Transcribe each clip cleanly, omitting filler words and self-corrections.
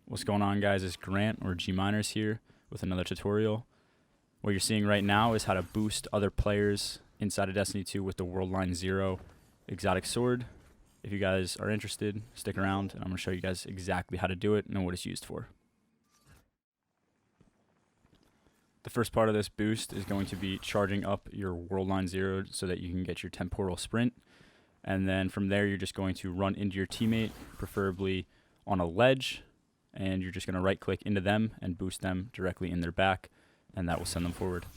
What's going on, guys? It's Grant or G Miners here with another tutorial. What you're seeing right now is how to boost other players inside of Destiny 2 with the Worldline Zero Exotic Sword. If you guys are interested, stick around and I'm going to show you guys exactly how to do it and what it's used for. The first part of this boost is going to be charging up your Worldline Zero so that you can get your temporal sprint. And then from there, you're just going to run into your teammate, preferably on a ledge, and you're just going to right click into them and boost them directly in their back, and that will send them forward.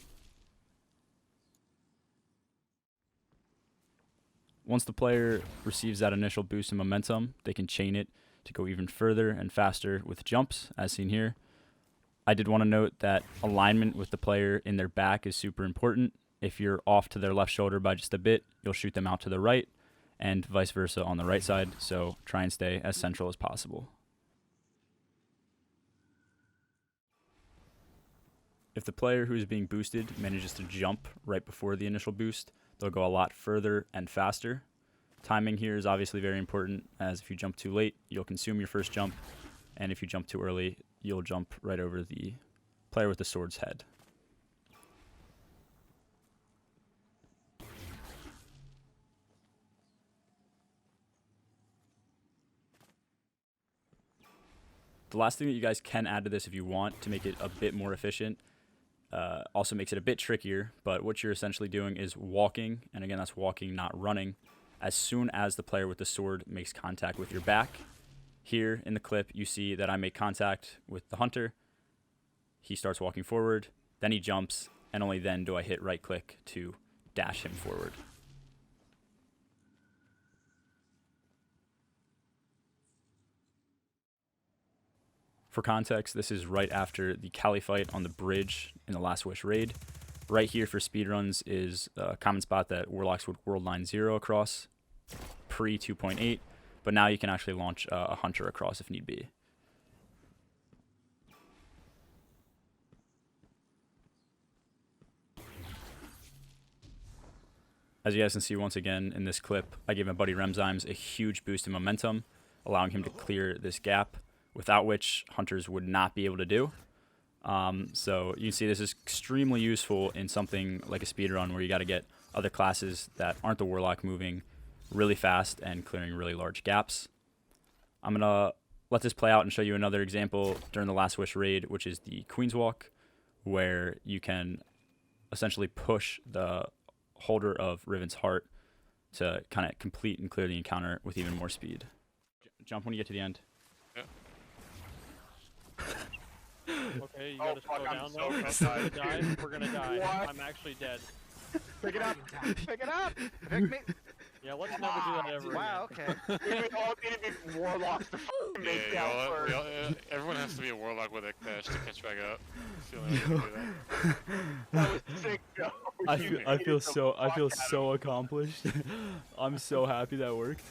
Once the player receives that initial boost in momentum, they can chain it to go even further and faster with jumps, as seen here. I did want to note that alignment with the player in their back is super important. If you're off to their left shoulder by just a bit, you'll shoot them out to the right, and vice versa on the right side, so try and stay as central as possible. If the player who is being boosted manages to jump right before the initial boost, they'll go a lot further and faster. Timing here is obviously very important, as if you jump too late, you'll consume your first jump, and if you jump too early, you'll jump right over the player with the sword's head. The last thing that you guys can add to this if you want to make it a bit more efficient, also makes it a bit trickier, but what you're essentially doing is walking, and again that's walking, not running, as soon as the player with the sword makes contact with your back. Here in the clip you see that I make contact with the hunter, he starts walking forward, then he jumps, and only then do I hit right click to dash him forward. For context, this is right after the Cali fight on the bridge in the Last Wish raid. Right here for speedruns is a common spot that Warlocks would Worldline Zero across pre 2.8, but now you can actually launch a Hunter across if need be. As you guys can see once again in this clip, I gave my buddy Remzymes a huge boost in momentum, allowing him to clear this gap, without which hunters would not be able to do. So you can see this is extremely useful in something like a speedrun where you got to get other classes that aren't the Warlock moving really fast and clearing really large gaps. I'm going to let this play out and show you another example during the Last Wish raid, which is the Queen's Walk, where you can essentially push the holder of Riven's Heart to kind of complete and clear the encounter with even more speed. Jump when you get to the end. Okay, you gotta slow down though. We're gonna die. We're gonna die. What? I'm actually dead. Pick it up! Pick it up! Pick me! Yeah, let's never do that ever Wow, again. okay. We all need to be warlocks to make down first. Everyone has to be a warlock with a dash to catch back up. That was sick, Joe. I feel so accomplished. I'm so happy that worked.